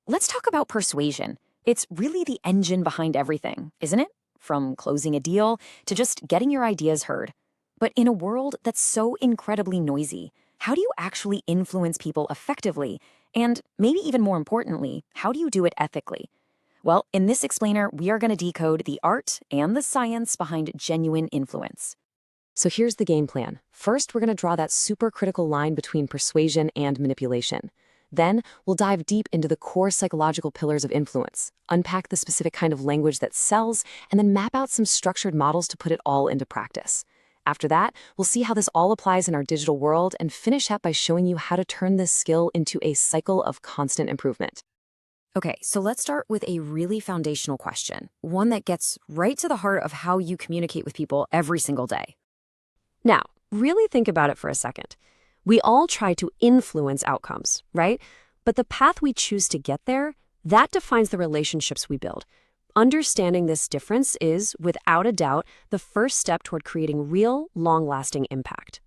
Let's talk about persuasion. It's really the engine behind everything, isn't it? From closing a deal to just getting your ideas heard. But in a world that's so incredibly noisy, how do you actually influence people effectively? And maybe even more importantly, how do you do it ethically? Well, in this explainer, we are going to decode the art and the science behind genuine influence. So here's the game plan. First, we're going to draw that super critical line between persuasion and manipulation. Then, we'll dive deep into the core psychological pillars of influence, unpack the specific kind of language that sells, and then map out some structured models to put it all into practice. After that, we'll see how this all applies in our digital world and finish up by showing you how to turn this skill into a cycle of constant improvement. Okay, so let's start with a really foundational question, one that gets right to the heart of how you communicate with people every single day. Now, really think about it for a second. We all try to influence outcomes, right? But the path we choose to get there, that defines the relationships we build. Understanding this difference is, without a doubt, the first step toward creating real, long-lasting impact.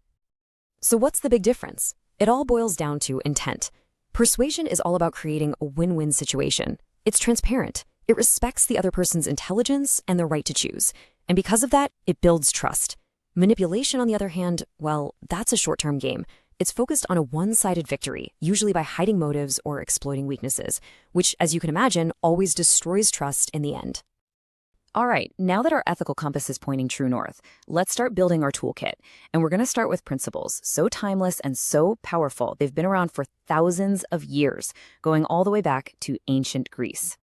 So what's the big difference? It all boils down to intent. Persuasion is all about creating a win-win situation. It's transparent. It respects the other person's intelligence and their right to choose. And because of that, it builds trust. Manipulation, on the other hand, well, that's a short-term game. It's focused on a one-sided victory, usually by hiding motives or exploiting weaknesses, which, as you can imagine, always destroys trust in the end. All right, now that our ethical compass is pointing true north, let's start building our toolkit. And we're going to start with principles so timeless and so powerful, they've been around for thousands of years, going all the way back to ancient Greece.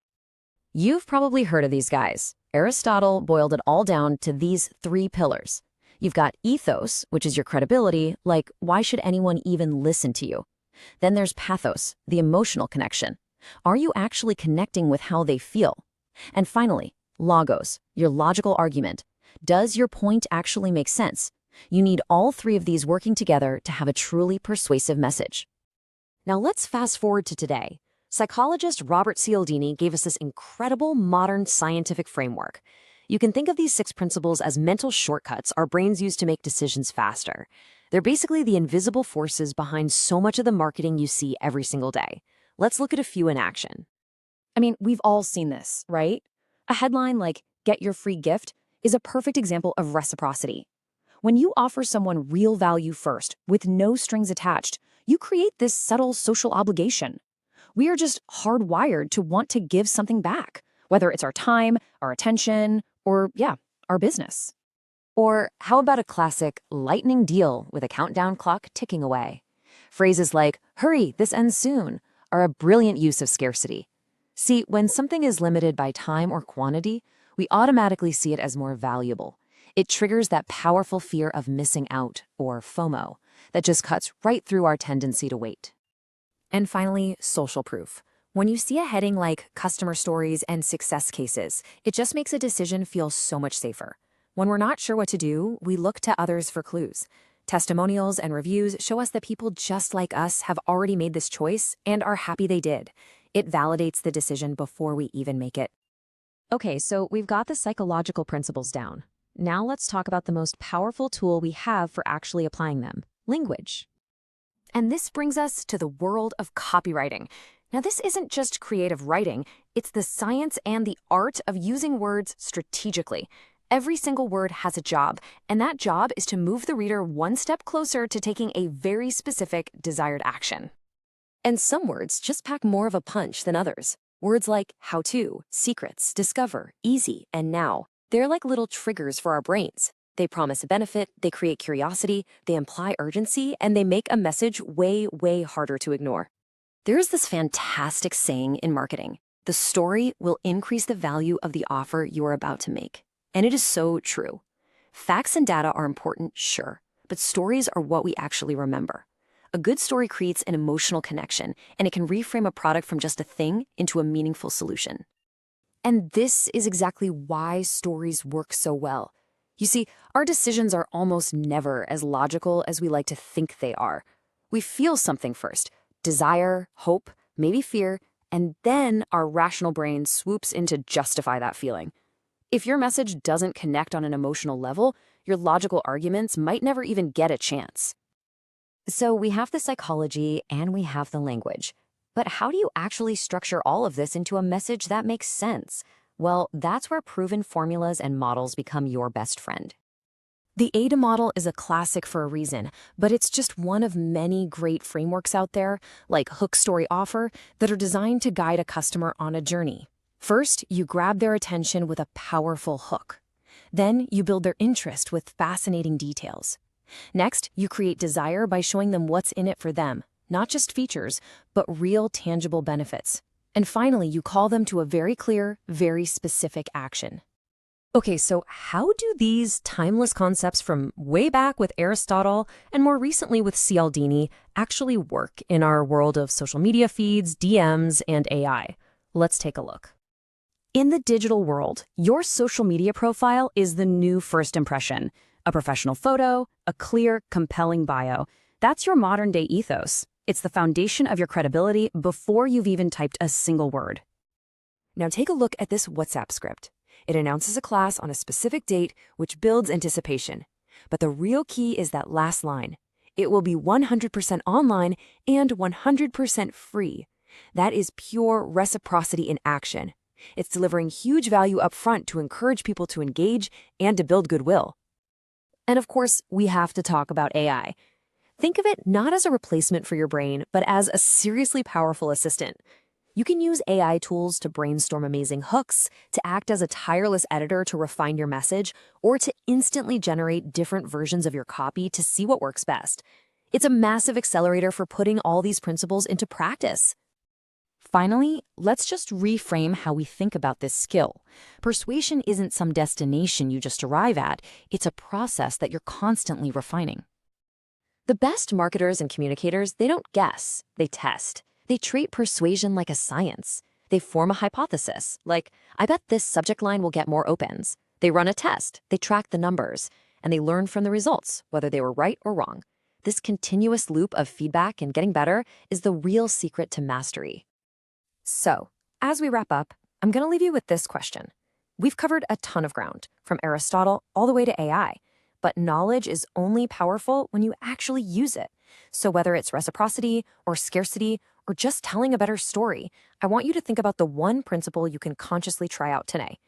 You've probably heard of these guys. Aristotle boiled it all down to these three pillars. You've got ethos, which is your credibility, like why should anyone even listen to you? Then there's pathos, the emotional connection. Are you actually connecting with how they feel? And finally, logos, your logical argument. Does your point actually make sense? You need all three of these working together to have a truly persuasive message. Now let's fast forward to today. Psychologist Robert Cialdini gave us this incredible modern scientific framework. You can think of these 6 principles as mental shortcuts our brains use to make decisions faster. They're basically the invisible forces behind so much of the marketing you see every single day. Let's look at a few in action. I mean, we've all seen this, right? A headline like, "Get your free gift," is a perfect example of reciprocity. When you offer someone real value first, with no strings attached, you create this subtle social obligation. We are just hardwired to want to give something back, whether it's our time, our attention, or, our business. Or how about a classic lightning deal with a countdown clock ticking away? Phrases like, "Hurry, this ends soon," are a brilliant use of scarcity. See, when something is limited by time or quantity, we automatically see it as more valuable. It triggers that powerful fear of missing out, or FOMO, that just cuts right through our tendency to wait. And finally, social proof. When you see a heading like customer stories and success cases, it just makes a decision feel so much safer. When we're not sure what to do, we look to others for clues. Testimonials and reviews show us that people just like us have already made this choice and are happy they did. It validates the decision before we even make it. Okay, so we've got the psychological principles down. Now let's talk about the most powerful tool we have for actually applying them: language. And this brings us to the world of copywriting. Now, this isn't just creative writing, it's the science and the art of using words strategically. Every single word has a job, and that job is to move the reader one step closer to taking a very specific desired action. And some words just pack more of a punch than others. Words like how to, secrets, discover, easy, and now. They're like little triggers for our brains. They promise a benefit, they create curiosity, they imply urgency, and they make a message way, way harder to ignore. There's this fantastic saying in marketing: the story will increase the value of the offer you are about to make. And it is so true. Facts and data are important, sure, but stories are what we actually remember. A good story creates an emotional connection, and it can reframe a product from just a thing into a meaningful solution. And this is exactly why stories work so well. You see, our decisions are almost never as logical as we like to think they are. We feel something first: desire, hope, maybe fear, and then our rational brain swoops in to justify that feeling. If your message doesn't connect on an emotional level, your logical arguments might never even get a chance. So we have the psychology and we have the language. But how do you actually structure all of this into a message that makes sense? Well, that's where proven formulas and models become your best friend. The AIDA model is a classic for a reason, but it's just one of many great frameworks out there, like Hook Story Offer, that are designed to guide a customer on a journey. First, you grab their attention with a powerful hook. Then, you build their interest with fascinating details. Next, you create desire by showing them what's in it for them, not just features, but real tangible benefits. And finally, you call them to a very clear, very specific action. Okay, so how do these timeless concepts from way back with Aristotle and more recently with Cialdini actually work in our world of social media feeds, DMs, and AI? Let's take a look. In the digital world, your social media profile is the new first impression. A professional photo, a clear, compelling bio. That's your modern-day ethos. It's the foundation of your credibility before you've even typed a single word. Now take a look at this WhatsApp script. It announces a class on a specific date, which builds anticipation. But the real key is that last line. It will be 100% online and 100% free. That is pure reciprocity in action. It's delivering huge value up front to encourage people to engage and to build goodwill. And of course, we have to talk about AI. Think of it not as a replacement for your brain, but as a seriously powerful assistant. You can use AI tools to brainstorm amazing hooks, to act as a tireless editor to refine your message, or to instantly generate different versions of your copy to see what works best. It's a massive accelerator for putting all these principles into practice. Finally, let's just reframe how we think about this skill. Persuasion isn't some destination you just arrive at. It's a process that you're constantly refining. The best marketers and communicators, they don't guess, they test. They treat persuasion like a science. They form a hypothesis, like, I bet this subject line will get more opens. They run a test, they track the numbers, and they learn from the results, whether they were right or wrong. This continuous loop of feedback and getting better is the real secret to mastery. So, as we wrap up, I'm going to leave you with this question. We've covered a ton of ground, from Aristotle all the way to AI, but knowledge is only powerful when you actually use it. So whether it's reciprocity or scarcity or just telling a better story, I want you to think about the one principle you can consciously try out today.